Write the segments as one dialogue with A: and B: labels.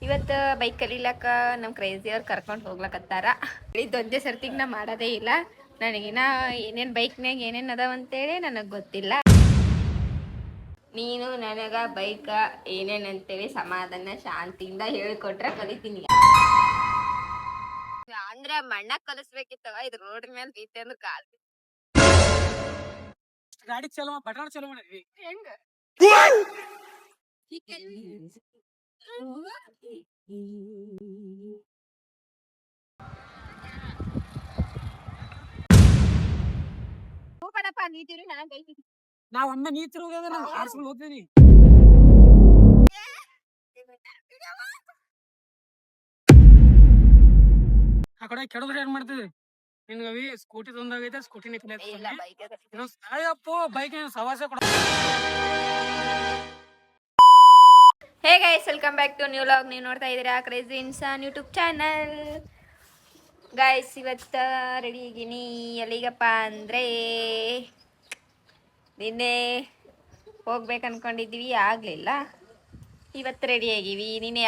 A: ಇವತ್ತು ಬೈಕ್ ಕಲೀಲಕ್ಕ ನಮ್ಮ ಕ್ರೇಜಿ ಅವ್ರು ಕರ್ಕೊಂಡು ಹೋಗ್ಲಕತ್ತಾರ. ಇದೊಂದೇ ಸರ್ತಿಗೆ ನಾ ಮಾಡೋದೇ ಇಲ್ಲ. ನನಗಿನ್ನ ಏನೇನು ಬೈಕ್ನಾಗ ಏನೇನು ಅದಾವಂತೇಳಿ ನನಗೆ ಗೊತ್ತಿಲ್ಲ. ನೀನು ನನಗ ಬೈಕ್ ಏನೇನಂತೇಳಿ ಸಮಾಧಾನ ಶಾಂತಿಯಿಂದ ಹೇಳಿಕೊಟ್ರೆ ಕಲಿತೀನಿ. ಅಂದ್ರೆ ಮಣ್ಣ ಕಲಿಸ್ಬೇಕಿತ್ತವ, ಇದು ರೋಡ್ ಮೇಲೆ ಬೀತೆ ಅಂದ್ರೆ ಕಾಲ್
B: ಗಾಡಿ ಚಲೋ ಬಟಾಣ ಚಲೋ ಮಾಡಿದ್ವಿ.
A: ಹೆಂಗ ಹೋಗಣಪ್ಪ, ನೀತಿರಿ ನನಗೆ ಬೈಕ್
B: ನಾವ್ ಒಮ್ಮೆ ನೀತಿರು ಹೋಗೋದ್ರೆ ಆರ್ಸ್ಕೊಂಡು ಹೋಗ್ತೀವಿ. ಆ ಕಡೆ ಕೆಡದ್ರೆ ಏನ್ ಮಾಡ್ತೀವಿ? ನಿನ್ಗವಿ ಸ್ಕೂಟಿ ತಂದಾಗೈತೆ, ಸ್ಕೂಟಿನೇ
A: ಇಲ್ಲ ಬೈಕ್
B: ಅಯ್ಯಪ್ಪೋ ಬೈಕ್ ಸವಾಸ ಕೊಡ.
A: Hey guys, welcome back to new vlog. ನೀವು ನೋಡ್ತಾ ಇದ್ದೀರಾ crazy Insaan YouTube channel. Guys, ಇವತ್ತು ರೆಡಿ ಆಗಿನಿ. ಎಲ್ಲಿಗಪ್ಪ ಅಂದರೆ ನಿನ್ನೆ ಹೋಗ್ಬೇಕು ಅನ್ಕೊಂಡಿದ್ವಿ, ಆಗಲಿಲ್ಲ. ಇವತ್ತು ರೆಡಿ ಆಗೀವಿ. ನೀನೇ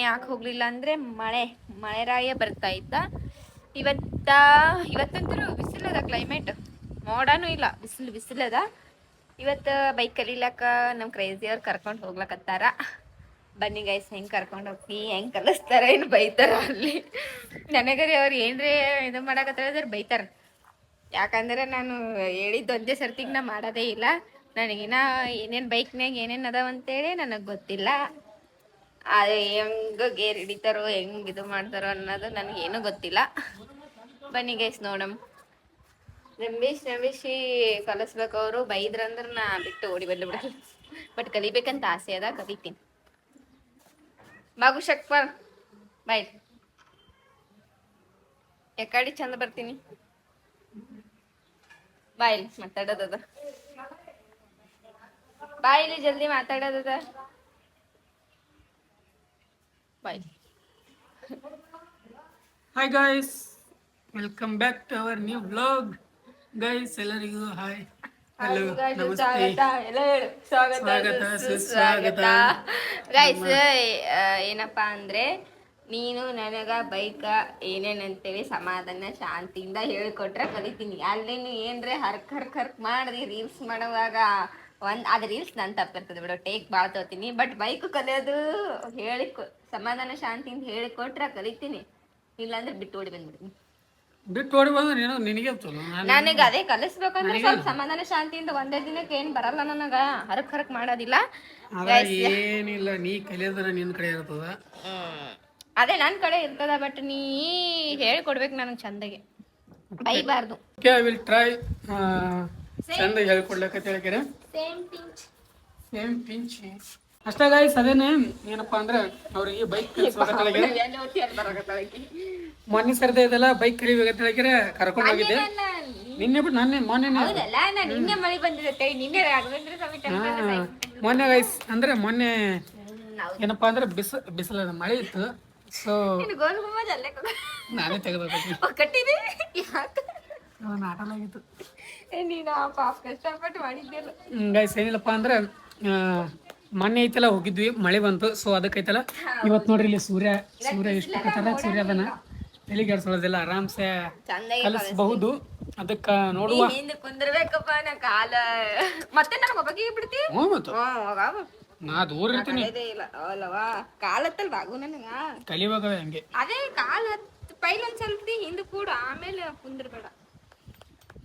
A: ಯಾಕೆ ಹೋಗಲಿಲ್ಲ ಅಂದರೆ ಮಳೆ ರಾಯ ಬರ್ತಾ ಇದ್ದ. ಇವತ್ತಂತೂ ಬಿಸಿಲದ, ಕ್ಲೈಮೇಟ್ ಮೋಡನೂ ಇಲ್ಲ, ಬಿಸಿಲದ. ಇವತ್ತು ಬೈಕ್ ಕಲೀಲಕ್ಕ ನಮ್ಮ ಕ್ರೇಜಿ ಅವ್ರು ಕರ್ಕೊಂಡು ಹೋಗ್ಲಕತ್ತಾರ. ಬನ್ನಿ ಗೈಸ್, ಹೆಂಗೆ ಕರ್ಕೊಂಡು ಹೋಗ್ತಿ, ಹೆಂಗೆ ಕಲಿಸ್ತಾರ, ಏನು ಬೈತಾರ ಅಲ್ಲಿ. ನನಗರಿ ಅವ್ರು ಏನ್ರೇ ಇದು ಮಾಡಕತ್ತಾರ ಬೈತಾರ. ಯಾಕಂದ್ರೆ ನಾನು ಹೇಳಿದ್ದು ಒಂದೇ ಸರ್ತಿಗೆ ನಾ ಮಾಡೋದೇ ಇಲ್ಲ. ನನಗಿನ್ನ ಏನೇನು ಬೈಕ್ನಾಗ ಏನೇನು ಅದಾವಂತೇಳಿ ನನಗೆ ಗೊತ್ತಿಲ್ಲ. ಅದು ಹೆಂಗೆ ಗೇರ್ ಹಿಡಿತಾರೋ, ಹೆಂಗೆ ಇದು ಮಾಡ್ತಾರೋ ಅನ್ನೋದು ನನಗೇನು ಗೊತ್ತಿಲ್ಲ. ಬನ್ನಿ ಗೈಸ್ ನೋಡಮ್. ನಂಬಿಸಿ ಕಲಿಸ್ಬೇಕು. ಅವರು ಬೈದ್ರಂದ್ರೆ ನಾ ಬಿಟ್ಟು ಓಡಿ ಬಿಡಲ್ಲ. ಬಟ್ ಕಲಿಬೇಕಂತ ಆಸೆ ಅದ, ಕಲಿತೀನಿ. ಬಾಗು ಶಕ್ಪರ್ ಬಾಯ್, ಯಾಕಡೆ ಚಂದ ಬರ್ತೀನಿ ಬಾಯ್ಲಿ ಮಾತಾಡೋದದ. ಬಾಯ್ಲಿ ಜಲ್ದಿ ಮಾತಾಡೋದದ. Bye.
B: Hi guys, welcome back to our new vlog. Guys ಎಲ್ಲರಿಗೂ ಹಾಯ್, ಹಲೋ, ನಮಸ್ತೆ, ಸ್ವಾಗತ ಸುಸ್ವಾಗತ.
A: ಗೈಸ್, ಏನಪ್ಪಾ ಅಂದ್ರೆ ನೀನು ನನಗ ಬೈಕ್ ಏನೇನಂತೇಳಿ ಸಮಾಧಾನ ಶಾಂತಿಯಿಂದ ಹೇಳಿಕೊಟ್ರೆ ಕಲಿತೀನಿ. ಅಲ್ಲೇನು ಏನ್ರೆ ಹರ್ಕ್ ಮಾಡಿದ್ರಿ ರೀಲ್ಸ್ ಮಾಡುವಾಗ ಅದು ರೀಲ್ಸ್ ನನ್ನ ತಪ್ಪಿರ್ತದೆ ಬಿಡು, ಟೇಕ್ ಭಾಳ ತಗೋತೀನಿ. ಬಟ್ ಬೈಕ್ ಕಲಿಯೋದು ಸಮಾಧಾನ ಶಾಂತಿಯಿಂದ ಹೇಳಿಕೊಟ್ರೆ ಕಲಿತೀನಿ. ಇಲ್ಲಾಂದ್ರೆ ಬಿಟ್ಟು ಓಡಿ ಬಂದ್ಬಿಡ್ತೀನಿ.
B: ಬಿಟ್ಟು ಓಡಿ ಬಂದ್ರೆ ನಿನಗೆ
A: ನನಗೆ ಅದೇ ಕಲಿಸ್ಬೇಕಂದ್ರೆ ಸ್ವಲ್ಪ ಸಮಾಧಾನ ಶಾಂತಿಯಿಂದ ಒಂದೇ ದಿನಕ್ಕೆ ಏನ್ ಬರಲ್ಲ. ನನಗ ಹರಕ್ ಮಾಡೋದಿಲ್ಲ.
B: ಏನಿಲ್ಲ, ನೀ ಕಲಿಯೋದ್ರ ನಿನ್ ಕಡೆ ಇರ್ತದ.
A: ಅದೇ ನನ್ ಕಡೆ ಇರ್ತದ, ಬಟ್ ನೀ ಹೇಳ್ಕೊಡ್ಬೇಕು ನನಗೆ ಚಂದಗೆ, ಬೈಬಾರ್ದು.
B: ಐ ವಿಲ್ ಟ್ರೈ ಚಂದ ಹೇಳ್ಕೊಡ್ಲಕ್ಕ ಹೇಳ್ಕೇರ. ಸೇಮ್ ಪಿಂಚ್ ಅಷ್ಟ ಗೈಸ್. ಅದೇನೆ ಏನಪ್ಪಾ ಅಂದ್ರೆ ಅವ್ರಿಗೆ ಬೈಕ್ ಮೊನ್ನೆ ಸರ್ದೆ ಇದೆಲ್ಲ ಬೈಕ್ ಕಲಿಬೇಕಂತ ಹೇಳಿದ್ರೆ ಕರ್ಕೊಂಡು ಹೋಗಿದ್ದೆ. ನಿನ್ನೆ ಬಿಟ್ಟು ಮೊನ್ನೆ
A: ಮಳೆ ಬಂದಿರುತ್ತೆ,
B: ಮೊನ್ನೆ ಗೈಸ್ ಅಂದ್ರೆ ಮೊನ್ನೆ ಏನಪ್ಪಾ ಅಂದ್ರೆ ಬಿಸಿಲದ ಮಳೆ ಇತ್ತು. ಸೊ ನಾನೇ ತೆಗೆದಿದ್ದೀನಿ. ನಾಟಲಾಗಿತ್ತು ಗೈಸ್. ಏನಿಲ್ಲಪ್ಪ ಅಂದ್ರೆ ಮೊನ್ನೆ ಐತಲ್ಲ ಹೋಗಿದ್ವಿ, ಮಳೆ ಬಂತು. ಸೊ ಅದಕ್ಕೈತಲ್ಲ ಇವತ್ತು ನೋಡ್ರಿ ಇಲ್ಲಿ ಸೂರ್ಯ ಎಷ್ಟು ಕತ್ತಾರ. ಸೂರ್ಯ ಅದನ್ನ ತಲೆಗೆಡ್ಸೋದಿಲ್ಲ, ಆರಾಮ್ಸೆ ಕಲಿಸಬಹುದು. ಅದಕ್ಕ ನೋಡುವ.
A: ಕುಂದ್ರಬೇಕಪ್ಪ ನಾ ಕಾಲ ಮತ್ತೆ ನನಗೆ ಒಬ್ಬಗೆ ಬಿಡ್ತಿ.
B: ನಾ ದೂರ ಇರ್ತೀನಿ.
A: ಅಲ್ಲವಾ ಕಾಲತ್ತಲ್ ಬಾಗು ನನಗ
B: ಕಲಿವಾಗ ಹಂಗೆ.
A: ಅದೇ ಕಾಲ ಪೈಲ್ ಒಂದ್ ಸ್ವಲ್ಪ ಹಿಂದೆ ಕೂಡ, ಆಮೇಲೆ ಕುಂದ್ರಬೇಡ.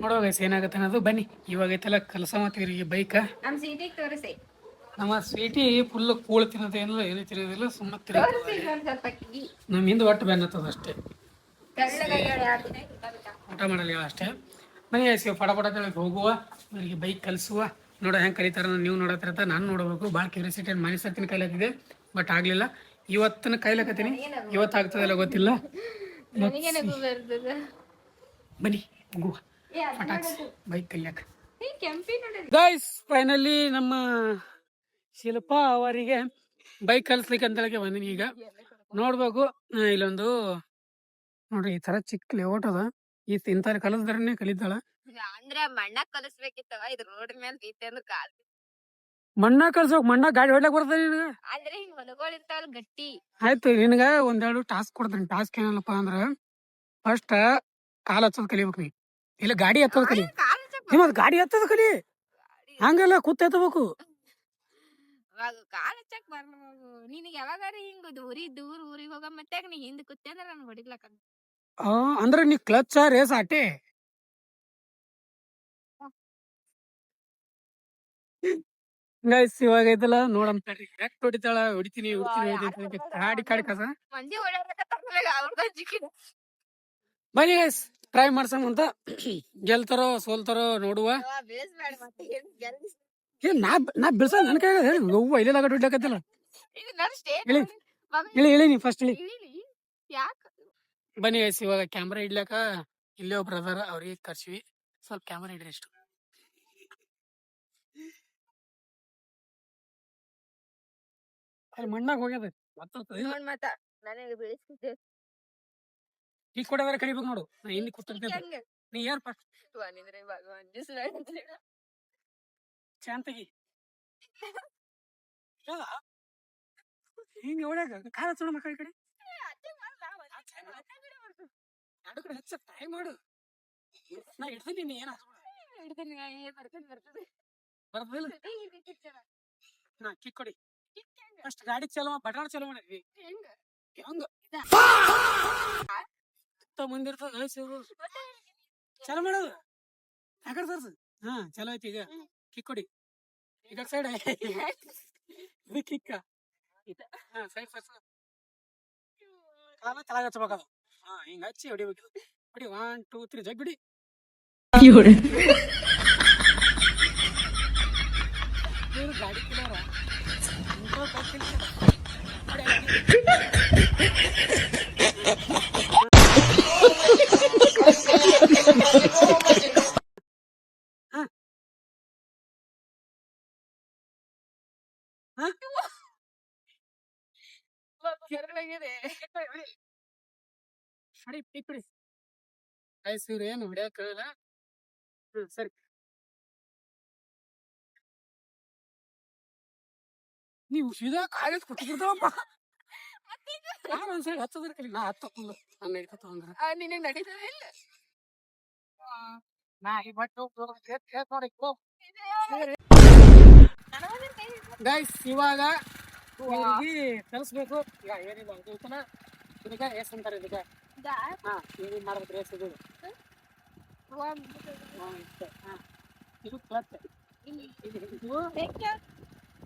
B: ನೋಡುವ ಗೈಸ್ ಏನಾಗತ್ತೆ ಅನ್ನೋದು. ಬನ್ನಿ, ಇವಾಗ ಐತಲ್ಲ ಕಲಸ ಮಾತೀವಿ ಬೈಕ್.
A: ನಮ್ಮ ಸೀಟಿಗೆ ತೋರಿಸಿ.
B: ನಮ್ಮ ಸ್ವೀಟಿ ಫುಲ್ ಕೂಳ್ ತಿನ್ನೋದು ಏನಿಲ್ಲ, ಏನು ತಿನ್ನೋದಿಲ್ಲ, ಸುಮ್ಮನೆ ನಮ್ಮ ಹಿಂದೆ ಒಟ್ಟು ಬೆನ್ನತ್ತದ ಅಷ್ಟೇ. ಊಟ ಮಾಡಲ್ಲ ಅಷ್ಟೇ. ಬನ್ನಿ ಪಟ ತೆಳಗೆ ಹೋಗುವ, ಅವರಿಗೆ ಬೈಕ್ ಕಲಿಸುವ. ನೋಡೋ ಹೆಂಗೆ ಕಲಿತಾರ. ನೀವು ನೋಡತ್ತಿರತ್ತ, ನಾನು ನೋಡಬೇಕು. ಭಾಳ ಕ್ಯೂರಿಯಾಸಿಟಿ ಮನೆ ಸರ್ತಿನ ಕೈಲಾಗ್ತಿದೆ, ಬಟ್ ಆಗಲಿಲ್ಲ. ಇವತ್ತಿನ ಕೈಲಾಕತ್ತೀನಿ, ಇವತ್ತು ಆಗ್ತದಲ್ಲ ಗೊತ್ತಿಲ್ಲ. ಬನ್ನಿ ಹೋಗುವ ಪಟಾಕ್ಸ್ ಬೈಕ್ ಕಲಿಯಾಕ. ಗೈಸ್ ಫೈನಲಿ ನಮ್ಮ ಶಿಲ್ಪಾ ಅವರಿಗೆ ಬೈಕ್ ಕಲಿಸ್ಲಿಕ್ಕೆ ಅಂತ ಬಂದಿನಿ. ಈಗ ನೋಡ್ಬೇಕು, ಇಲ್ಲೊಂದು ನೋಡ್ರಿ ಈ ತರ ಚಿಕ್ಕ ಲೇಔಟ್ ಅದ. ಇಂಥ ಕಲಿಸ್ದಾರನೇ ಕಲಿತಾಳ.
A: ಅಂದ್ರೆ ಮಣ್ಣ ಕಲಿಸ್ಬೇಕಿತ್ತವ, ಇದು ರೋಡ್ ಮೇಲೆ ಬೀತೆ ಅಂದ್ರೆ ಕಾಲ್
B: ಮಣ್ಣ ಕಲ್ಸೋಕ್ ಮಣ್ಣ ಗಾಡಿ ಹೊಡ್ಲಕ್ ಬರ್ತದೆ ನಿನಗ.
A: ಅಂದ್ರೆ ಹಿಂಗ್ ಹೊಲಗಳು ಇರ್ತಾವಲ್ಲ ಗಟ್ಟಿ.
B: ಆಯ್ತು ನಿನಗ ಒಂದೆರಡು ಟಾಸ್ಕ್ ಕೊಡ್ತೀನಿ. ಟಾಸ್ಕ್ ಏನಲ್ಲಪ್ಪ ಅಂದ್ರ ಫಸ್ಟ್ ಕಾಲ್ ಹಚ್ಚೋದ್ ಕಲಿಬೇಕು ನೀ. ಇಲ್ಲ ಗಾಡಿ ಹತ್ತೋದ್ ಕಲಿ.
A: ಕಾಲ್ ಹಚ್ಚಕ್
B: ಮತ್ ಗಾಡಿ ಹತ್ತೋದ್ ಕಲಿ. ಹಂಗಲ್ಲ ಕೂತ್ ಹತ್ತಬೇಕು.
A: ಕಾಲ್ ಹಚ್ಚಕ್ ಬರ್ಲ ನಿನಗೆ ಯಾವಾಗಾರ ಹಿಂಗ್ ದೂರ ಊರಿಗೆ ಹೋಗ ಮತ್ತೆ ನೀ ಹಿಂದ್ ಕೂತೆ ಅಂದ್ರ ನನ್ ಹೊಡಿಲಕ್ಕ.
B: ಅಂದ್ರ ನೀ ಕ್ಲಚ್ ರೇಸ್ ಆಟೆ. ಗೈಸ್ ಇವಾಗ ಐತಲ್ಲ ನೋಡಮ್ ತಡ್ರಿ. ಕರೆಕ್ಟ್ ಹೊಡಿತಾಳ. ಹೊಡಿತೀನಿ ಕಾಡಿ ಕಸ.
A: ಮಂದಿ ಓಡಾಡಕತ್ತಾರ.
B: ಬನ್ನಿ ಗೈಸ್ ಟ್ರೈ ಮಾಡ್ಸಮ್ ಅಂತ. ಗೆಲ್ತಾರೋ ಸೋಲ್ತಾರೋ ನೋಡುವ. ನಾ ಬಿಡ್ಸ ನನ್ ಕೈ ಹೂವ ಇಲ್ಲೆಲ್ಲ ಹೊಡ್ಲಕತ್ತಿಲ್ಲ. ಇಳಿ ನೀ ಫಸ್ಟ್ ಇಳಿ. ಬನ್ನಿ ಗೈಸ್ ಇವಾಗ ಕ್ಯಾಮ್ರಾ ಇಡ್ಲಕ್ಕ ಇಲ್ಲೇ ಒಬ್ರು ಅದಾರ, ಅವ್ರಿಗೆ ಕರ್ಸಿವಿ. ಸ್ವಲ್ಪ ಕ್ಯಾಮ್ರಾ ಇಡ್ರಿ ಎಷ್ಟು. ಅಲ್ಲಿ ಮಣ್ಣಾಗ ಹೋಗ್ಯದ ಈ ಕೊಡೋದಾರ ಕಡಿಬೇಕು ನೋಡು. ನಾ ಇಲ್ಲಿ ಕೂತಿರ್ತೇನೆ. ನೀ ಏನ್ ಫಸ್ಟ್ ಶಾಂತಗಿ ಹಿಂಗ ಹೊಡ್ಯಾಕ ಕಾಲ ಹಚ್ಚೋಣ ಮಕ್ಕಳ ಈ ಕಡೆ. ಎರಡು ಕಡೆ ಹಚ್ಚ ಟ್ರೈ ಮಾಡು. ನಾ ಇಡ್ತೀನಿ. ನೀ ಏನ ಬರ್ದಿಲ್ಲ. ನಾ ಕಿಕ್ ಕೊಡಿ ಫಸ್ಟ್. ಗಾಡಿ ಚಲೋ ಬಟಾಣ ಚಲೋ ಮಾಡಿದ್ವಿ. ಹೆಂಗ ಮುಂದಿರ್ತದ ಚಲೋ ಮಾಡೋದು. ಯಾಕಡೆ ಸರ್ಸ್ ಚಲೋ ಐತಿ. ಈಗ ಕಿಕ್ ಕೊಡಿ. ಈಗ ಸೈಡ್ ಇದು ಕಿಕ್ಕ. ಸೈಡ್ ಸರ್ಸ್ ಕಾಲ ತಳಗ ಹಚ್ಬೇಕದು. ಹಿಂಗ ಹಚ್ಚಿ ಹೊಡಿಬೇಕು. ಹೊಡಿ 1 2 3 ಜಗ್ ಬಿಡಿ. ಗಾಡಿ ಕಿಲಾರ ಏನು ಹೊಡ್ಯಾಕ ಸರಿ. ನೀವು ಸೀದಾ ಕಾಲೇಜ್ ಕೊಟ್ಟಿರ್ತಾವಪ್ಪ. ಒಂದ್ಸರಿ ಹತ್ತದ್ರ ಕಲಿ. ನಾ ಹತ್ತಲ್ಲ ನಾನು ನಡೀತ ಅಂದ್ರ ನಿನಗೆ ನಡೀತದಿಲ್ಲ. ಗೈಸ್ ಇವಾಗ ಕಲಿಸ್ಬೇಕು. ಈಗ ಏನಿಲ್ಲ ಇದಕ್ಕ ಎಸ್ ಅಂತಾರೆ. ಇದಕ್ಕ ಹಿಂಗ್ ಮಾಡ್ಬೇಕು ರೇಸ್. ಇದು ಇದು ಕ್ಲಚ್.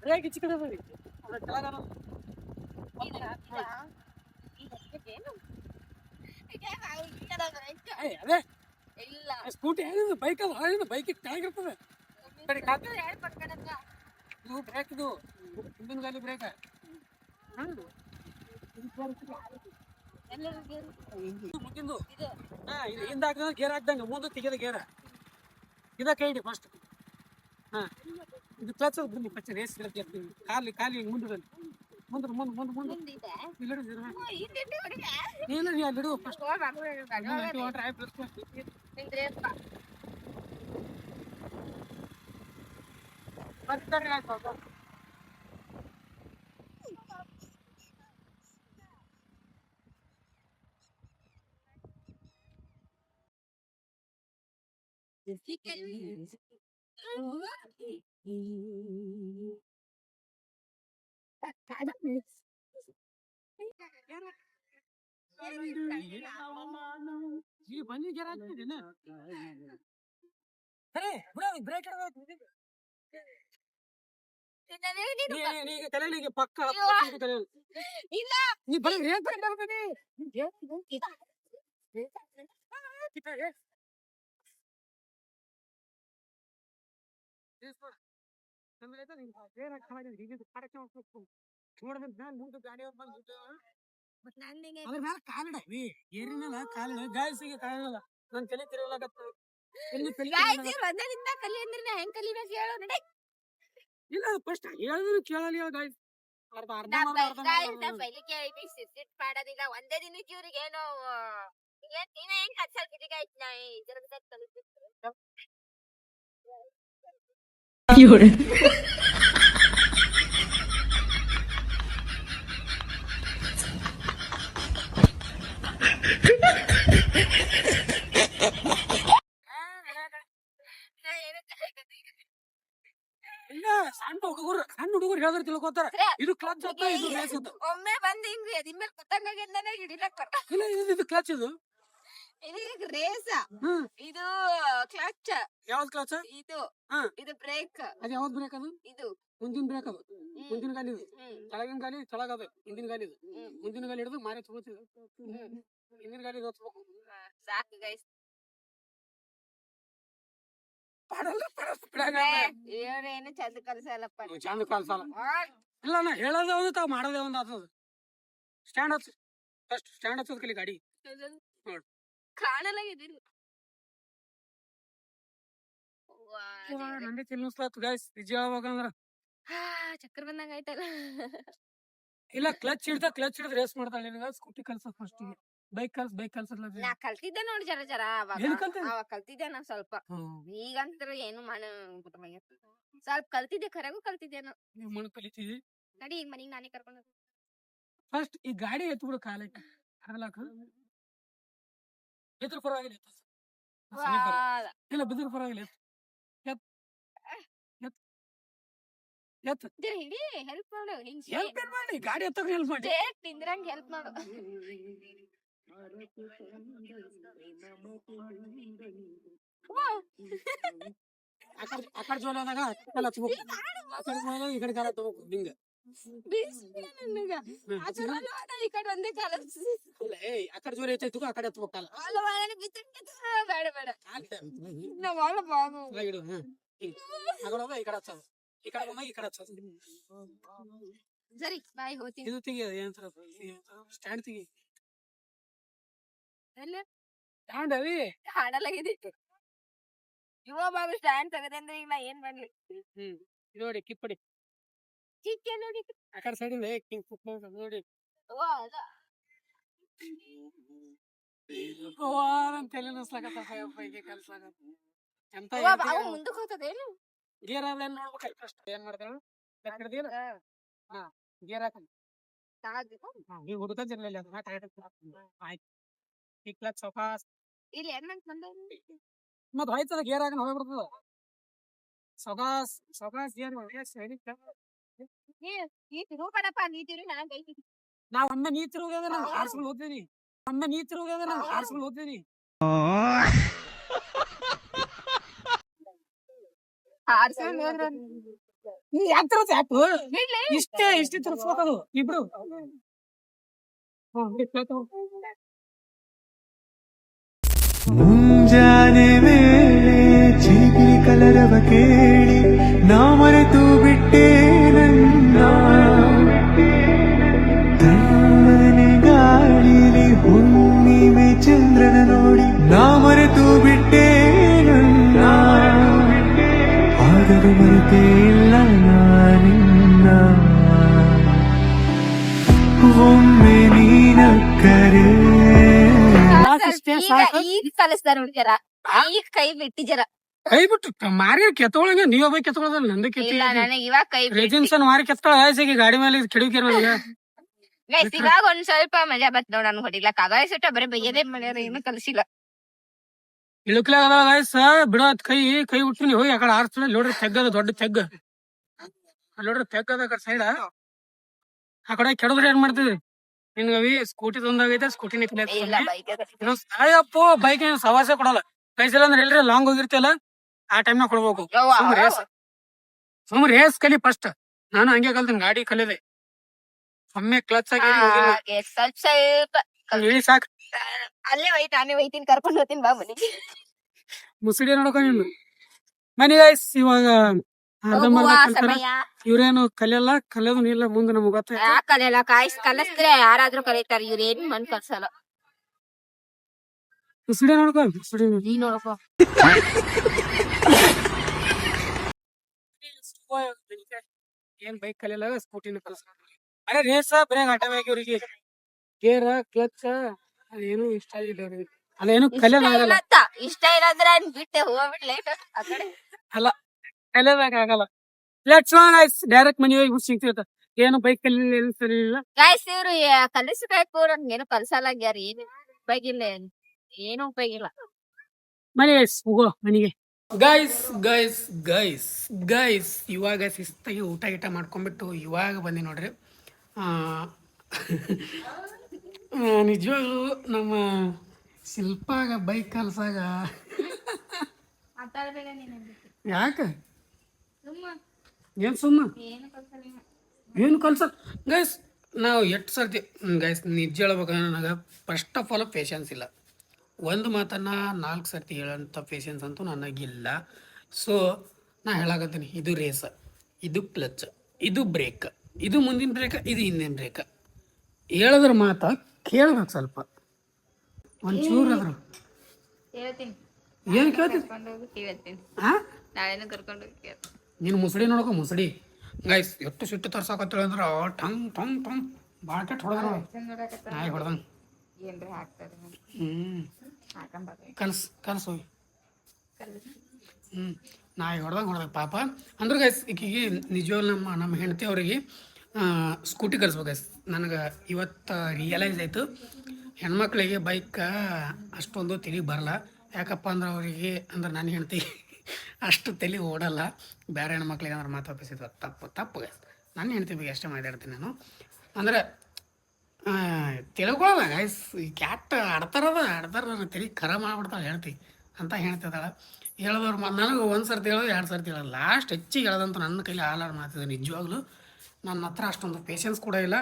B: ಬ್ರೇಕ್ ಈಚೆ ಕಡೆ ಬರಿ. ಅದೇ ಸ್ಕೂಟಿ ಏನಿದು ಬೈಕ್ ಅದು. ಬೈಕ್ ಕೆಳಗಿರ್ತದೆ. ಇದು ಬ್ರೇಕ್. ಇದು ಹಿಂದಿನ ಗಾಲಿ ಬ್ರೇಕ್. ಮುಂದಿಂದು ಹಿಂದ ಹಾಕಿದ್ರೆ ಗೇರ್ ಹಾಕ್ದಂಗ ಮುಂದೆ ತೆಗೆದ ಗೇರ. ಇದ ಕೈ ಹಿಡಿ ಫಸ್ಟ್. ಇದು ಕ್ಲಚ್ ಬನ್ನಿ ಫಸ್ಟ್. ರೇಸ್ ಖಾಲಿ ಖಾಲಿ ಮುಂದೆ ಮುಂದೆ ಮುಂದೆ ಮುಂದೆ ಮುಂದೆ ನೀನು ಅಲ್ಲಿಡು ಫಸ್ಟ್. ಬನ್ನಿ ಗೇರ್ ಹಾಕ್ತಿದ್ದೇನೆ. ಬ್ರೇಕ್ ತಲೆಗೆ ಪಕ್ಕ ನೀ ಬರೀ ಕಾಲಿಡವಿ ಏರಿನಲ್ಲ ಕಾಲಿಡ ಗಾಯಸಿಗೆ ಕಾಲಿಡಲ್ಲ. ನನ್ ತಲೆ ತಿರುಗಲಾಗತ್ತ. ಇಲ್ಲ ಫಸ್ಟ್ ಹೇಳಿದ್ರು ಕೇಳಲಿ. ಗಾಯ್ಸ್
A: ಮಾಡೋದಿಲ್ಲ ಒಂದೇ ದಿನಕ್ಕೆ ಇವ್ರಿಗೆ ಏನೋ ನೀನ ಹೆಂಗ್ ಕಲ್ಸಲ್ಕಿದೀಗ
B: ಇಲ್ಲ ಸಣ್ಣ ಹುಡುಗರು ಹೇಳಿದ್ರೆ ತಿಳ್ಕೊತಾರ ಇದು ಕ್ಲಚ್ ಅಂತ ಇದು ರೇಸ್ ಅಂತ.
A: ಒಮ್ಮೆ ಬಂದ್ ಹಿಂಗ್ ಅದಿನ್ ಮೇಲೆ ಕುತ್ತಂಗಾಗಿಂದಾನೆ ಹಿಡಿಲಕ್
B: ಇಲ್ಲ ಇದು ಕ್ಲಚ್ ಇದು.
A: ಇದು ರೇಸ,
B: ಹ್ಮ್
A: ಇದು ಕ್ಲಚ್,
B: ಯಾವ್ದು ಕ್ಲಚ್?
A: ಇದು
B: ಹಾ
A: ಇದು ಬ್ರೇಕ್,
B: ಅದ್ ಯಾವ್ದು ಬ್ರೇಕ್ ಅದು?
A: ಇದು
B: ಮುಂದಿನ ಬ್ರೇಕ್ ಅದು. ಮುಂದಿನ ಗಾಲಿ ಇದು,
A: ಹ್ಮ್
B: ಕೆಳಗಿನ ಗಾಲಿ ಕೆಳಗದು, ಹಿಂದಿನ ಗಾಲಿ ಇದು.
A: ಹ್ಮ್
B: ಮುಂದಿನ ಗಾಲಿ ಹಿಡಿದು ಮಾರಿ ತಗೋತೀವಿ, ಹಿಂದಿನ ಗಾಲಿ ಹೊತ್ಬೇಕು.
A: ಸಾಕು ಗೈಸ್. ಇವ್ರೇನು ಚಂದ ಕಲ್ಸಲ್ಲಪ್ಪ.
B: ಚಂದ ಕಲ್ಸಲ್ಲ. ಇಲ್ಲ ನಾ ಹೇಳೋದೇ ಒಂದು ತಾವ್ ಮಾಡೋದೇ ಒಂದು ಆಗ್ತದ. ಸ್ಟ್ಯಾಂಡ್ ಹಚ್ಚ ಫಸ್ಟ್, ಸ್ಟ್ಯಾಂಡ್ ಹಚ್ಚೋದ್ ಕಲಿ ಗಾಡಿ ನೋಡ್.
A: ಕಾಣಲಾಗಿದಿಲ್ಲ.
B: ನಂದೇ ತಿನ್ನಿಸ್ಲಾತು ಗೈಸ್ ನಿಜ ಹೇಳ್ಬೇಕಂದ್ರ.
A: ಚಕ್ರ ಬಂದಂಗ ಆಯ್ತಲ್ಲ.
B: ಇಲ್ಲ ಕ್ಲಚ್ ಹಿಡಿದ್ ರೇಸ್ ಮಾಡ್ತಾಳೆ ನಿನಗ. ಸ್ಕೂಟಿ ಕಲ್ಸದ್ ಫಸ್ಟ್, ಬೈಕ್ ಕಲ್ಸಲ್ಲ.
A: ನಾ ಕಲ್ತಿದ್ದೆ ನೋಡಿ ಜರ ಜರ ಅವಾಗ.
B: ಏನ್ ಕಲ್ತಿದ್ದೆ?
A: ಅವಾಗ ಕಲ್ತಿದ್ದೆ ನಾ ಸ್ವಲ್ಪ. ಈಗಂತ್ರ ಏನು ಸ್ವಲ್ಪ ಕಲ್ತಿದ್ದೆ, ಕರೆಗೂ ಕಲ್ತಿದ್ದೇನು.
B: ನೀವ್ ಮಣ್ಣು ಕಲಿತೀವಿ.
A: ನಡಿ ಈಗ ಮನಿಗ್ ನಾನೇ ಕರ್ಕೊಂಡು
B: ಫಸ್ಟ್ ಈ ಗಾಡಿ ಎತ್ಬಿಡು ಕಾಲಕ್ಕ ಬಿದ್ರ ಪರವಾಗಿಲ್ಲ. ಇಲ್ಲ ಬಿದ್ರ ಪರವಾಗಿಲ್ಲ.
A: ಹಿಡಿ, ಹೆಲ್ಪ್ ಮಾಡು.
B: ಹೆಲ್ಪ್ ಮಾಡಿ, ಗಾಡಿ ಎತ್ತಕ್ ಹೆಲ್ಪ್ ಮಾಡಿ.
A: ತಿಂದ್ರಂಗ್ ಹೆಲ್ಪ್ ಮಾಡು.
B: ಆ ಕಡೆ ಜೋಲ ಆದಾಗ ಈ ಕಡೆ ಕಾಲ ತಗೋಬೇಕು ಹಿಂಗ.
A: ಈ ಕಡೆ ಒಂದೇ ಕಾಲ
B: ಆ ಕಡೆ ಜೋರ ಐತೈತು, ಆ ಕಡೆ ಎತ್ಬೇಕಲ್ಲ.
A: ಬೇಡ ಬೇಡ
B: ಇಡು. ಈ ಕಡೆ ಹಚ್ಚೋದು, ಈ ಕಡೆ ಬಂದಾಗ ಈ ಕಡೆ ಹಚ್ಚೋದು.
A: ಸರಿ ಬಾಯ್ ಹೋಗ್ತೀನಿ.
B: ಇದು ತೆಗಿ, ಏನ್ಸರ ಸ್ಟ್ಯಾಂಡ್ ತೆಗಿ. ಸ್ಟ್ಯಾಂಡ್ ಅವಿ
A: ಹಾಡಲಾಗಿದೆ. ಇವ ಬಾಬು ಸ್ಟ್ಯಾಂಡ್ ತೆಗದೆ ಅಂದ್ರೆ ಈಗ ನಾ ಏನ್ ಮಾಡ್ಲಿ?
B: ಇದು ನೋಡಿ ಕಿಪ್ಪಡಿ
A: ಚಿಕ್ಕ ನೋಡಿ
B: ಆ ಕಡೆ ಸೈಡ್ ನೋಡಿ. ತಲೆ
A: ಮುಂದಕ್ಕೆ ಹೋಗ್ತದೇನು?
B: ಗೇರ್ ಏನ್ ನೋಡ್ಬೇಕು ಫಸ್ಟ್. ಏನ್ ಮಾಡ್ತಾರ ಹಾ ಗೇರ್ ಹಾಕ ನೀವು ಹುಡುಕಿರ್ಲಿಲ್ಲ ಆಯ್ತು. ಈ ಕ್ಲಚ್ ಸೊಕಾಸ್
A: ಇಲ್ಲಿ ಹೆಣ್ಣಂತ ಬಂದ
B: ಮತ್ ಹೋಯ್ತದ ಗೇರ್ ಹಾಕಿ ಹೋಗ್ಬಿಡ್ತದ. ಸೊಕಾಸ್ ಗೇರ್
A: ನೀ ತಿರುಗಡಪ್ಪ, ನೀ ತಿರು ನಾ ಗೈತಿ.
B: ನಾವ್ ಒಮ್ಮೆ ನೀ ತಿರುಗದ ನಾವು ಆರ್ಸ್ಕೊಂಡು ಹೋಗ್ತೀನಿ. ಆರ್ಸ್ಕೊಂಡು ಹೋಗ್ತೀನಿ. ಇಷ್ಟೇ ತಿರ್ಸ್ಬೇಕದು ಇಬ್ರು.
C: ಮುಂಜಾನೆ ವೇಳೆ ಚೀಕಿ ಕಲರವ ಕೇಳಿ ನಾ ಮರೆತು ಬಿಟ್ಟೆ ನನ್ನ. ತಣ್ಣನೆ ಗಾಳಿಲಿ ಹುಣ್ಣಿಮೆ ಚಂದ್ರನ ನೋಡಿ ನಾ ಮರೆತು ಬಿಟ್ಟೆ ನನ್ನ. ಆದರೂ ಮರೆತೇ ಇಲ್ಲ ನಾನಿನ್ನ. ಒಮ್ಮೆ ನೀನಕ್ಕರೆ
A: ಈಗ ಕಲಿಸ್ತಾರ ಹುಡುಗರ. ಈಗ ಕೈ ಬಿಟ್ಟಿ ಜರ
B: ಕೈ ಬಿಟ್ಟು ಮಾರಿ ಕೆತ್ತೊಳಗೆ ನೀವ ಬೈ ಕೆತ್ತೊಳದಲ್ಲ ನಂದು
A: ಇಲ್ಲ ನನಗೆ ಇವಾಗ ಕೈ
B: ರೆಜಿನ್ಸನ್ ಮಾರಿ ಕೆತ್ತಳ ಆಯ್ಸಿಗೆ ಗಾಡಿ ಮೇಲೆ ಕೆಡವಿಕೆ ನನಗೆ.
A: ಗೈಸ್ ಇವಾಗ ಒಂದ್ ಸ್ವಲ್ಪ ಮಜಾ ಬತ್ ನೋಡ್. ನನ್ಗೆ ಹೊಡಿಲಕ್ ಆಗ ಸುಟ್ಟ ಬರೀ ಬೈಯದೇ ಮಾಡ್ಯಾರ, ಏನು ಕಲಿಸಿಲ್ಲ.
B: ಇಳುಕ್ಲೆ ಅದ ಗಾಯ್ಸ್ ಬಿಡೋದ್ ಕೈ ಉಟ್ತೀನಿ ಹೋಗಿ ಆ ಕಡೆ ಆರ್ಸ್ತಾನೆ. ಲೋಡ್ರಿ ತೆಗ್ಗದ ದೊಡ್ಡ ತೆಗ್ಗ, ಲೋಡ್ರಿ ತೆಗ್ಗದ ಆ ಕಡೆ ಸೈಡ್ ಆ ಕಡೆ ಕೆಡದ್ರೆ ಏನ್ ಮಾಡ್ತಿದ್ರಿ ನಿನ್ಗವಿ? ಸ್ಕೂಟಿ ತಂದಾಗೈತೆ, ಸ್ಕೂಟಿನ
A: ಇಲ್ಲ ಬೈಕ್
B: ಅಯ್ಯಪ್ಪೋ ಬೈಕ್ ಏನ್ ಸವಾಸೆ ಕೊಡಲ್ಲ. ಕೈಸಲ್ಲ ಅಂದ್ರೆ ಎಲ್ರಿ ಲಾಂಗ್ ಹೋಗಿರ್ತಿಯಲ್ಲ ಆ ಟೈಮ್ನಾಗ ಕೊಡ್ಬೇಕು. ಸುಮ್ ರೇಸ್ ಕಲಿ ಫಸ್ಟ್. ನಾನು ಹಂಗೆ ಕಲ್ತೀನಿ, ಗಾಡಿ ಕಲಿದೆ. ಒಮ್ಮೆ ಕ್ಲಚ್ ಆಗಿ
A: ಸ್ವಲ್ಪ ಸ್ವಲ್ಪ
B: ಹೇಳಿ ಸಾಕ್.
A: ಅಲ್ಲೇ ನಾನೇ ಒಯ್ತೀನಿ, ಕರ್ಕೊಂಡು ಹೋಗ್ತೀನಿ ಬಾ ಮನೆಗೆ.
B: ಮುಸುಡಿ ನೋಡ್ಕೊ ನೀನು. ಮನಿ ಗೈಸ್ ಇವಾಗ ಅರ್ಧಂಬರ್ಧ ಕಲ್ತಾರ. ಇವ್ರೇನು ಕಲಿಯಲ್ಲ, ಕಲಿಯೋದು ಇಲ್ಲ ಮುಂದೆ ನಮ್ಗೆ ಗೊತ್ತಾಯ್ತು.
A: ಯಾಕೆ ಕಲಿಯಲ್ಲ? ಕಲಿಸ್ತಾರೆ ಯಾರಾದ್ರೂ ಕಲಿತಾರ, ಇವ್ರ ಏನ್ ಮನ್ ಕಲ್ಸಲ್ಲ.
B: ಮುಸುಡಿ ನೋಡ್ಕೊ, ಮುಸುಡಿ
A: ನೀ ನೋಡಪ್ಪ.
B: ಏನ್ ಬೈಕ್ ಕಲಿಯಲ್ಲ, ಸ್ಕೂಟಿನ ಕಲ್ಸ. ಅರೆ ರೇಸ ಬ್ರೇಕ್ ಆಟವಾಗಿ ಇವ್ರಿಗೆ ಗೇರ್ ಕ್ಲಚ್ ಅದೇನು ಇಷ್ಟ ಆಗಿಲ್ಲ ಅವ್ರಿಗೆ. ಅದೇನು ಕಲಿಯೋದಾಗಲ್ಲ.
A: ಇಷ್ಟ ಇಲ್ಲ ಅಂದ್ರೆ ಬಿಟ್ಟೆ ಹೋಗ್ಬಿಟ್ ಲೇಟ್ ಆ ಕಡೆ.
B: ಅಲ್ಲ ಕಲಿಯೋದಾಗಲ್ಲ. ಲೆಟ್ಸ್ ಗೋ ಗೈಸ್, ಡೈರೆಕ್ಟ್ ಮನೆ ಹೋಗಿ ಸಿಗ್ತಿರ್ತ. ಏನು ಬೈಕ್ ಕಲಿಯಲ್ಲ.
A: ಗಾಯ್ಸ್ ಇವ್ರು ಕಲಿಸ್ಬೇಕು, ನನ್ಗೇನು ಕಲ್ಸಲ್ಲ. ಯಾರು ಏನು ಉಪಯೋಗ ಇಲ್ಲ ಏನು ಉಪಯೋಗ ಇಲ್ಲ.
B: ಮನೆ ಹೋಗೋ ಮನೆಗೆ. ಗೈಸ್ ಗೈಸ್ ಗೈಸ್ ಗೈಸ್ ಇವಾಗ ಶಿಸ್ತಾಗಿ ಊಟ ಗೀಟ ಮಾಡ್ಕೊಂಡ್ಬಿಟ್ಟು ಇವಾಗ ಬಂದಿ ನೋಡ್ರಿ. ನಿಜವಾಗ್ಲೂ ನಮ್ಮ ಶಿಲ್ಪಾಗ ಬೈಕ್ ಕಲ್ಸಾಗ
A: ಮಾತಾಡ್ಬೇಡ ನೀನು.
B: ಯಾಕೆ
A: ಸುಮ್ಮ
B: ಏನು ಸುಮ್ಮ
A: ಏನು ಕಲ್ಸಲ್ಲ ನೀನು.
B: ಏನು ಕಲ್ಸ ಗೈಸ್ ನಾವು ಎಷ್ಟು ಸರ್ತಿ ಗೈಸ್ ನಿಜ ಹೇಳ್ಬೇಕಂದ್ರೆ ನನಗೆ ಫಸ್ಟ್ ಆಫ್ ಆಲ್ ಪೇಷನ್ಸ್ ಇಲ್ಲ. ಒಂದು ಮಾತನ್ನು 4 ಸರ್ತಿ ಹೇಳೋಂಥ ಪೇಷನ್ಸ್ ಅಂತೂ ನನಗಿಲ್ಲ. ಸೊ ನಾ ಹೇಳಾಕತ್ತೀನಿ, ಇದು ರೇಸ್, ಇದು ಕ್ಲಚ್, ಇದು ಬ್ರೇಕ್, ಇದು ಮುಂದಿನ ಬ್ರೇಕ್, ಇದು ಹಿಂದಿನ ಬ್ರೇಕ್. ಹೇಳಿದ್ರ ಮಾತು ಕೇಳ್ಬೇಕು ಸ್ವಲ್ಪ ಒಂಚೂರು ಅದ್ರ.
A: ಹೇಳ್ತೀನಿ
B: ಏನು ಕೇಳ್ತೀನಿ
A: ಕರ್ಕೊಂಡು ಹೋಗಿ ಕೇಳ್ತೀನಿ.
B: ಹಾಂ
A: ನಾಳೆನೂ ಕರ್ಕೊಂಡು ಹೋಗಿ ಕೇಳ್ತೀನಿ.
B: ನೀನು ಮುಸುಡಿ ನೋಡ್ಕೊ ಮುಸುಡಿ. ಗೈಸ್ ಎಷ್ಟು ಸಿಟ್ಟು ತರ್ಸಾಕತ್ತೇಳಿ ಅಂದ್ರೆ ಟಂಗ್ ಟಂಗ್ ಟಂಗ್ ಭಾಳ ಕೆಟ್ಟ ಹೊಡೆದ ನಾಯಿ ಹೊಡೆದಂಗೆ.
A: ಏನ್ರಿ ಹಾಕ್ತಾರೆ ಹಾಕೊಂಬಾರ
B: ಕಲ್ಸ್ ಹೋಗಿ ನಾಯಿ ಹೊಡೆದಂಗೆ ಪಾಪ. ಅಂದ್ರೆ ಗೈಸ್ ಈಕಿಗೆ ನಿಜವಾಗ್ಲೂ ನಮ್ಮ ಹೆಂಡತಿ ಅವ್ರಿಗೆ ಸ್ಕೂಟಿ ಕಲಿಸ್ಬೇಕು ಗೈಸ್. ನನಗೆ ಇವತ್ತು ರಿಯಲೈಸ್ ಆಯಿತು, ಹೆಣ್ಮಕ್ಳಿಗೆ ಬೈಕ್ ಅಷ್ಟೊಂದು ತಲೆಗೆ ಬರಲ್ಲ. ಯಾಕಪ್ಪ ಅಂದ್ರೆ ಅವರಿಗೆ ಅಂದ್ರೆ ನನ್ನ ಹೆಂಡತಿ ಅಷ್ಟು ತಲೆ ಓಡಲ್ಲ. ಬೇರೆ ಹೆಣ್ಮಕ್ಳಿಗೆ ಅಂದ್ರೆ ಮಾತಾಪಿಸಿದ್ವ ತಪ್ಪು ಗೈಸ್. ನನ್ನ ಹೆಂಡತಿ ಬಗ್ಗೆ ಅಷ್ಟೇ ಮಾತಾಡ್ತೀನಿ ನಾನು. ಅಂದ್ರೆ ತಿಳ್ಕೊಳ್ಳಲ್ಲ ಗೈಸ್, ಈ ಕ್ಯಾಟ್ ಆಡ್ತಾರ ತಲೆ ಖರ ಮಾಡ್ಬಿಡ್ತಾಳೆ ಹೇಳ್ತಿ ಅಂತ ಹೇಳ್ತಿದ್ದಾಳೆ. ಹೇಳೋದವ್ರು ನನಗೆ 1 ಸರ್ತಿ ಹೇಳೋದು 2 ಸರ್ತಿ ಹೇಳೋದು, ಲಾಸ್ಟ್ ಹೆಚ್ಚಿಗೆ ಹೇಳೋದಂತ ನನ್ನ ಕೈಲಿ ಹಾಲಾರು ಮಾಡ್ತಿದ್ದೆ. ನಿಜವಾಗ್ಲೂ ನನ್ನ ಹತ್ರ ಅಷ್ಟೊಂದು ಪೇಷನ್ಸ್ ಕೂಡ ಇಲ್ಲ.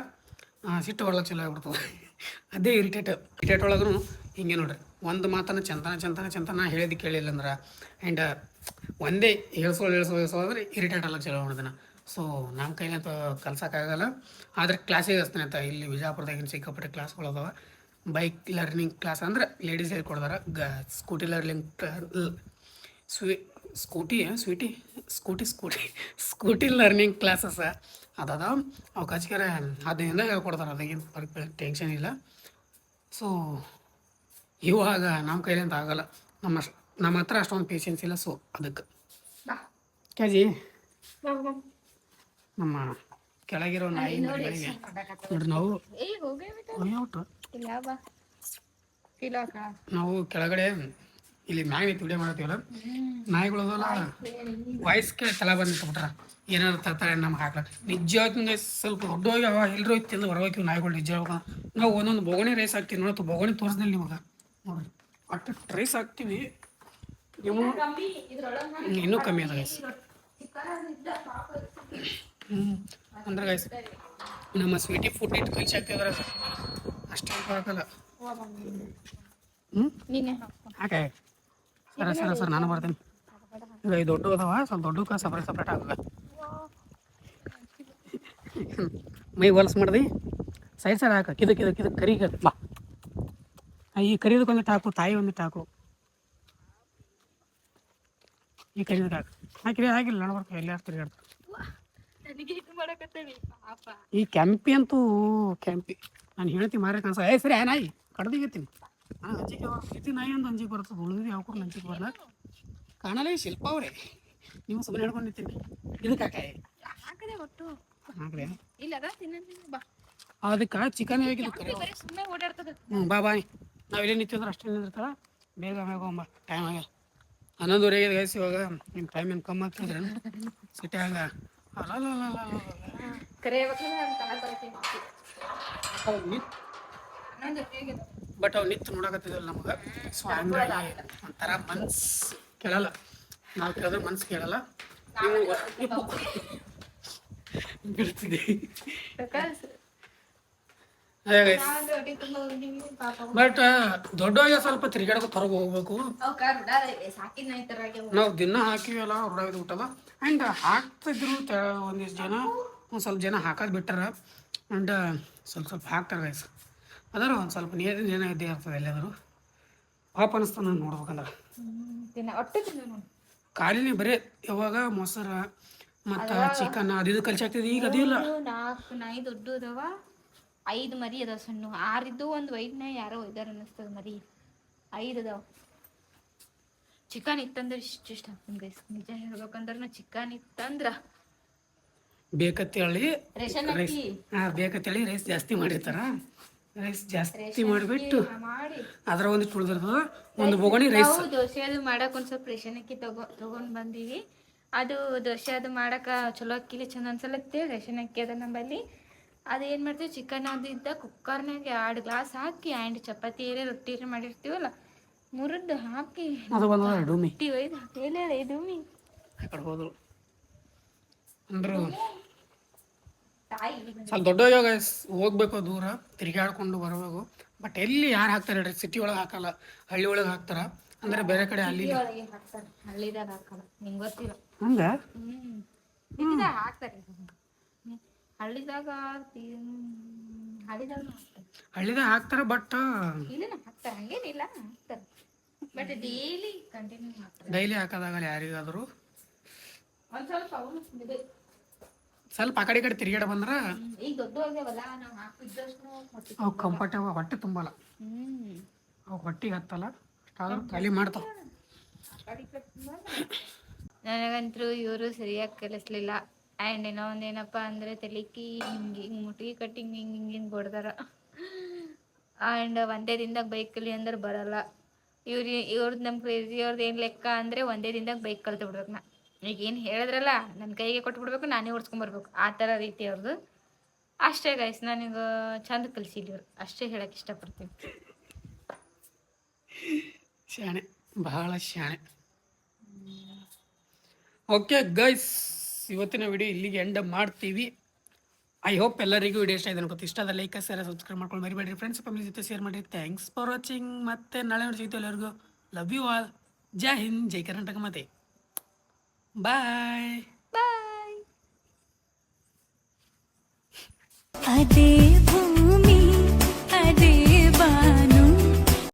B: ಸಿಟ್ಟು ಹೊಡ್ಲಕ್ಕೆ ಚಲೋ ಆಗ್ಬಿಡ್ತದೆ. ಅದೇ ಇರಿಟೇಟ್ ಒಳಗೂ ಹಿಂಗೆ ನೋಡ್ರಿ, ಒಂದು ಮಾತನ್ನು ಚಂತನ ಹೇಳಿದ್ದು ಕೇಳಿಲ್ಲ ಅಂದ್ರೆ ಆ್ಯಂಡ್ ಒಂದೇ ಹೇಳ್ಸೋ ಅಂದ್ರೆ ಇರಿಟೇಟ್ ಅಲ್ಲ ಚಲೋ ಮಾಡ್ತಾನೆ. ಸೊ ನಮ್ಮ ಕೈಲಂತೂ ಕಲ್ಸೋಕ್ಕಾಗಲ್ಲ. ಆದರೆ ಕ್ಲಾಸಿಗೆ ಹಚ್ತಾನೆ ಅಂತ ಇಲ್ಲಿ ವಿಜಯಪುರದಾಗಿನ ಸಿಕ್ಕಾಪಟ್ಟೆ ಕ್ಲಾಸ್ಗಳು ಅದಾವೆ. ಬೈಕ್ ಲರ್ನಿಂಗ್ ಕ್ಲಾಸ್ ಅಂದ್ರೆ ಲೇಡೀಸ್ ಹೇಳ್ಕೊಡ್ತಾರೆ. Scooty learning scooty learning classes ಅದಾವ. ಅವು ಕಚ್ಕರೆ 15 ಹೇಳ್ಕೊಡ್ತಾರೆ, ಅದಕ್ಕೇನು ಟೆನ್ಷನ್ ಇಲ್ಲ. ಸೊ ಇವಾಗ ನಮ್ಮ ಕೈಲಿಂದ ಆಗಲ್ಲ, ನಮ್ಮ ಹತ್ರ ಅಷ್ಟೊಂದು ಪೇಷನ್ಸ್ ಇಲ್ಲ. ಸೊ ಅದಕ್ಕೆ ಕ್ಯಾಜಿ ನಮ್ಮ ಕೆಳಗಿರೋ ನಾಯಿಗಳಿಗೆ ನೋಡ್ರಿ, ನಾವು ಕೆಳಗಡೆ ಇಲ್ಲಿ ಮ್ಯಾಗ ನಿಂತು ವಿಡಿಯೋ ಮಾಡತ್ತೀವಲ್ಲ, ನಾಯಿಗಳದಲ್ಲ ವಾಯ್ಸ್ ಕೇಳಿ ತಲೆ ಬಂದು ಬಿಟ್ರ ಏನಾದ್ರು ತರ್ತಾರೆ ನಮ್ಗೆ ಹಾಕ್ಲಕ್ಕೆ. ನಿಜವಾಗಿ ಸ್ವಲ್ಪ ದೊಡ್ಡವಾಗಿ ಅವ ಎಲ್ಲರೂ ತಿಂದು ಹೊರಗೋಕಿವಿ ನಾಯಿಗಳು. ನಿಜ ಹೇಳ್ಬೇಕು ನಾವು ಒಂದೊಂದು ಬೋಗಣಿ ರೈಸ್ ಹಾಕ್ತೀವಿ ನೋಡತ್ತು, ಬೋಗಣಿ ತೋರಿಸ್ದಿಲ್ಲ ನಿಮಗೆ ನೋಡ್ರಿ, ಒಟ್ಟು ರೈಸ್ ಹಾಕ್ತೀವಿ. ನೀವು ಇನ್ನೂ ಕಮ್ಮಿ ಅದ ಗೈಸ್. ಅಂದ್ರೆ ಗೈಸ್ ನಮ್ಮ ಸ್ವೀಟಿ ಫುಡ್ ಇಟ್ಟು ಕಲಿಸಿ ಹಾಕ್ತಿದ್ರೆ ಅಷ್ಟೇ ಹಾಕಲ್ಲ. ಹಾಕೆ ಸರ ನಾನು ಬರ್ತೀನಿ. ಈಗ ಈ ದೊಡ್ಡ ಅದಾವ, ಸ್ವಲ್ಪ ದೊಡ್ಡ ಸಪ್ರೇಟ್ ಆಗ ಮೈ ಹೊಲ್ಸ್ ಮಾಡ್ದಿ ಸೈಡ್ ಹಾಕ. ಕಿದ ಕರಿಗೆ ಬಾ, ಈ ಕರಿದಕ್ಕೆ ಒಂದಿಟ್ಟು ಹಾಕು, ತಾಯಿ ಒಂದಿಟ್ಟು ಹಾಕು, ಈ ಕರಿದಕ್ಕೆ ಹಾಕಿರಿ ಹಾಕಿಲ್ಲ ನೋಡ್ಬಾರ್ದು ಎಲ್ಲಿ ಹಾಕ್ತಿರಿ ಹೇಳ್ತಾರೆ. ಈ ಕ್ಯಾಂಪಿ ಅಂತೂ ಕ್ಯಾಂಪಿ ನಾನು ಹೇಳ್ತೀನಿ ಮಾರೇ ಕಾಣಿಸ. ಸರಿ ನಾಯಿ ಕಡ್ದಿಗತ್ತೀನಿ ನಾನು ಅಂಜಿಕೆ ಬರ್ತಿ ನಾಯಿ ಅಂತ ಅಂಜಿಕೆ ಬರ್ತದೆ. ಉಳಿದಿದ್ದು ಯಾವ ಕೂಡ ಅಂಜಿಕೆ ಬರಲ್ಲ. ಕಾಣಲ್ಲ ಈ ಶಿಲ್ಪ ಅವರೇ, ನೀವು ಸುಮ್ಮನೆ ಹೇಳ್ಕೊಂಡು ನಿಂತೀನಿ. ಇದಕ್ಕೆ ಹಾಕಿ ಹಾಕ್ರಿ ಅದಕ್ಕೆ ಚಿಕನ್ ಹೇಗಿದ್ದು ಬಾ ಬಾಯ್. ನಾವು ಇಲ್ಲೇ ನಿಂತೀವಿ ಅಂದ್ರೆ ಅಷ್ಟೇ ನಿಂದಿರ್ತಾರ. ಬೇಗ ಹೋಗಮ್ಮ, ಟೈಮ್ ಆಗ 11:30 ಗೈಸ್. ಇವಾಗ ನಿಮ್ಮ ಟೈಮ್ ಏನು ಕಮ್ಮಿ ಆಗ್ತಿದ್ರೆ ಸಿಟಿ ಆಗ ಬಟ್ ಅವು ನಿಂತು ನೋಡಕತ್ತಿದ್ವಲ್ಲ ನಮ್ಗೆ. ಸೊ ಹಂಗಾಗಿ ಒಂಥರ ಮನ್ಸು ಕೇಳಲ್ಲ, ನಾವು ಕೇಳಿದ್ರೆ ಮನ್ಸು ಕೇಳಲ್ಲ. ಬೀಳ್ತಿದ್ದೆ ಬಟ್ ದೊಡ್ಡವಾಗ ಸ್ವಲ್ಪ ತಿರುಗಾಡಕ್ಕೆ ಹೊರಗೆ ಹೋಗ್ಬೇಕು. ನಾವು ದಿನ ಹಾಕಿವಲ್ಲ ಹೊರಡೋದು ಊಟದ ಆ್ಯಂಡ್ ಹಾಕ್ತಿದ್ರು ಒಂದಿಷ್ಟು ಜನ, ಒಂದು ಸ್ವಲ್ಪ ಜನ ಹಾಕೋದು ಬಿಟ್ಟಾರ ಆ್ಯಂಡ್ ಸ್ವಲ್ಪ ಹಾಕ್ತಾರೆ ಗೈಸ್. ಅದಾರ ಒಂದು ಸ್ವಲ್ಪ ನೀರಿನ ಇದ್ದೇ ಇರ್ತದೆ ಎಲ್ಲಾದರೂ. ಪಾಪ ಅನಿಸ್ತಾನೆ ನಾನು ನೋಡ್ಬೇಕಂದ್ರೆ. ಖಾಲಿನೇ ಬರೀ ಯಾವಾಗ ಮೊಸರು ಮತ್ತು ಚಿಕನ್ ಅದು ಕಲಿಸಿ ಆಗ್ತಿದೆ. ಈಗ ಅದಿಲ್ಲ.
A: 4 ನಾಯಿ ದೊಡ್ಡ ಅದಾವ, 5 ಮರಿ ಅದಾವ ಸಣ್ಣ. 6 ಇದ್ದು ಒಂದು ವೈಟ್ ನಾಯಿ ಯಾರೋ ಒಯ್ದಾರ ಅನ್ನಿಸ್ತದ ಮರಿ. 5 ಅದಾವ. ಚಿಕನ್ ಇತ್ತಂದ್ರೆ ಇಷ್ಟ ಹಾಕ್ತೀನಿ ಗೈಸ್. ನಿಜ ಹೇಳ್ಬೇಕಂದ್ರೆ ಚಿಕನ್ ಇತ್ತಂದ್ರ
B: ಬೇಕತ್ತೇಳಿ ರೈಸ್ ಜಾಸ್ತಿ ಮಾಡಿರ್ತಾರ. ರೈಸ್ ಜಾಸ್ತಿ ಮಾಡಿಬಿಟ್ಟು
A: ಮಾಡಿ
B: ಅದರ ಒಂದು ತುಳಿದಿರ್ತದ ಒಂದು ಬೋಗಣಿ ರೈಸ್.
A: ನಾವು ದೋಸೆ ಅದು ಮಾಡಕ್ ಒಂದ್ ಸ್ವಲ್ಪ ರೇಷನ್ ಅಕ್ಕಿ ತಗೊಂಡ್ ಬಂದೀವಿ. ಅದು ದೋಸೆ ಅದು ಮಾಡಕ ಚಲೋ ಅಕ್ಕಿಲಿ ಚಂದ ಅನ್ಸಲತ್ತೆ ರೇಷನ್ ಅಕ್ಕಿ ಅದ ನಮ್ಮಲ್ಲಿ. ಅದು ಏನು ಮಾಡ್ತೀವಿ, ಚಿಕನ್ ಅದು ಇದ್ದ ಕುಕ್ಕರ್ನಾಗ 2 ಗ್ಲಾಸ್ ಹಾಕಿ ಆ್ಯಂಡ್ ಚಪಾತಿ ಏನೇ ರೊಟ್ಟಿ ಮಾಡಿರ್ತೀವಲ್ಲ ಮುರಿದು ಹಾಕಿ
B: ಅದು ಬಂದ ಡೂಮಿ
A: ರೊಟ್ಟಿ ಒಯ್ದು ಹೇಳಿ ಡೂಮಿ
B: ಆ ಕಡೆ ಹೋದ್ರು ಅಂದ್ರು
A: ತಾಯಿ
B: ಸ್ವಲ್ಪ ದೊಡ್ಡ ಗೈಸ್, ಹೋಗ್ಬೇಕು ದೂರ ತಿರುಗಾಡ್ಕೊಂಡು ಬರಬೇಕು. ಬಟ್ ಎಲ್ಲಿ ಯಾರು ಹಾಕ್ತಾರೆ ಹೇಳ್ರಿ, ಸಿಟಿ ಒಳಗೆ ಹಾಕಲ್ಲ, ಹಳ್ಳಿ ಒಳಗೆ ಹಾಕ್ತಾರ. ಅಂದ್ರೆ ಬೇರೆ ಕಡೆ ಅಲ್ಲಿ
A: ಒಳಗೆ ಹಾಕ್ತಾರೆ, ಹಳ್ಳಿದಾಗ ಹಾಕಲ್ಲ. ನಿಂಗೆ ಗೊತ್ತಿಲ್ಲ.
B: ಹಂಗ
A: ಸಿಟಿದಾಗ ಹಾಕ್ತಾರೆ, ಹಳ್ಳಿದಾಗ
B: ಹಳ್ಳಿದಾಗ ಹಾಕ್ತಾರ. ಬಟ್
A: ಇಲ್ಲ ಹಾಕ್ತಾರೆ, ಹಂಗೇನಿಲ್ಲ ಹಾಕ್ತಾರೆ. ಬಟ್ ಡೈಲಿ ಕಂಟಿನ್ಯೂ ಮಾಡ್ತಾರೆ.
B: ಡೈಲಿ ಹಾಕೋದಾಗಲ್ಲ ಯಾರಿಗಾದ್ರು.
A: ಒಂದ್ ಸ್ವಲ್ಪ ಅವರು
B: ಸ್ವಲ್ಪ ಆ ಕಡೆ ಈ ಕಡೆ ತಿರುಗಾಡ ಬಂದ್ರ
A: ಈಗ ದೊಡ್ಡ ಆಗ್ಯಾವಲ್ಲ, ನಾವು ಹಾಕಿದ್ದಷ್ಟು
B: ಅವು ಕಂಫರ್ಟೇಬಲ್, ಹೊಟ್ಟೆ ತುಂಬಲ್ಲ, ಅವು ಹೊಟ್ಟಿಗೆ ಹತ್ತಲ್ಲ. ಅಷ್ಟಾದ್ರೂ ಖಾಲಿ ಮಾಡ್ತಾವ.
A: ನನಗಂತೂ ಇವರು ಸರಿಯಾಗಿ ಕಲಿಸ್ಲಿಲ್ಲ. ಆ್ಯಂಡ್ ಏನೋ ಒಂದೇನಪ್ಪ ಅಂದರೆ ತಲೆಕಿ ಹಿಂಗೆ ಮುಟ್ಟಿಗೆ ಕಟ್ಟಿ ಹಿಂಗೆ ಕೊಡ್ತಾರ. ಆ್ಯಂಡ್ ಒಂದೇ ದಿನದಾಗ ಬೈಕ್ ಕಲಿ ಅಂದ್ರೆ ಬರಲ್ಲ. ಇವ್ರದ್ದು ನಮ್ಮ ಕ್ರೇಜಿ ಅವ್ರದ್ದು ಏನು ಲೆಕ್ಕ ಅಂದರೆ ಒಂದೇ ದಿನದಾಗ ಬೈಕ್ ಕಲ್ತು ಬಿಡ್ಬೇಕು. ನಾ ಈಗ ಏನು ಹೇಳಿದ್ರಲ್ಲ ನನ್ನ ಕೈಗೆ ಕೊಟ್ಟು ಬಿಡ್ಬೇಕು, ನಾನೇ ಓಡಿಸ್ಕೊಂಬರ್ಬೇಕು, ಆ ಥರ ರೀತಿ ಅವ್ರದ್ದು. ಅಷ್ಟೇ ಗೈಸ್, ನನಗೆ ಚಂದ ಕಲಿಸಿಲ್ಲ ಇವ್ರು, ಅಷ್ಟೇ ಹೇಳಕ್ಕೆ ಇಷ್ಟಪಡ್ತೀನಿ.
B: ಶಾಣೆ, ಬಹಳ ಶಾಣೆ. ಓಕೆ ಗೈಸ್, ಇವತ್ತಿನ ವಿಡಿಯೋ ಇಲ್ಲಿಗೆ ಎಂಡ್ ಮಾಡ್ತೀವಿ. ಐ ಹೋಪ್ ಎಲ್ಲರಿಗೂ ವಿಡಿಯೋ ಇಷ್ಟ ಇದೆ ಅನ್ಕೋತಿ. ಇಷ್ಟ ಆದ ಲೈಕ್ ಶೇರ್ ಸಬ್ಸ್ಕ್ರೈಬ್ ಮಾಡ್ಕೊಂಡು ಮರಿಬೇಡ್ರಿ. ಫ್ರೆಂಡ್ಸ್ ಫ್ಯಾಮಿಲಿ ಜೊತೆ ಶೇರ್ ಮಾಡಿ. Thanks for watching. ಮತ್ತೆ ನಾಳೆ ನೋಡಿ ಸಿಗ್ತೀವಿ ಎಲ್ಲರಿಗೂ. Love you all. ಜೈ ಹಿಂದ್, ಜೈ ಕರ್ನಾಟಕ. ಮತ್ತೆ ಬಾಯ್
A: ಬಾಯ್.
D: ಅದೇ ಭೂಮಿ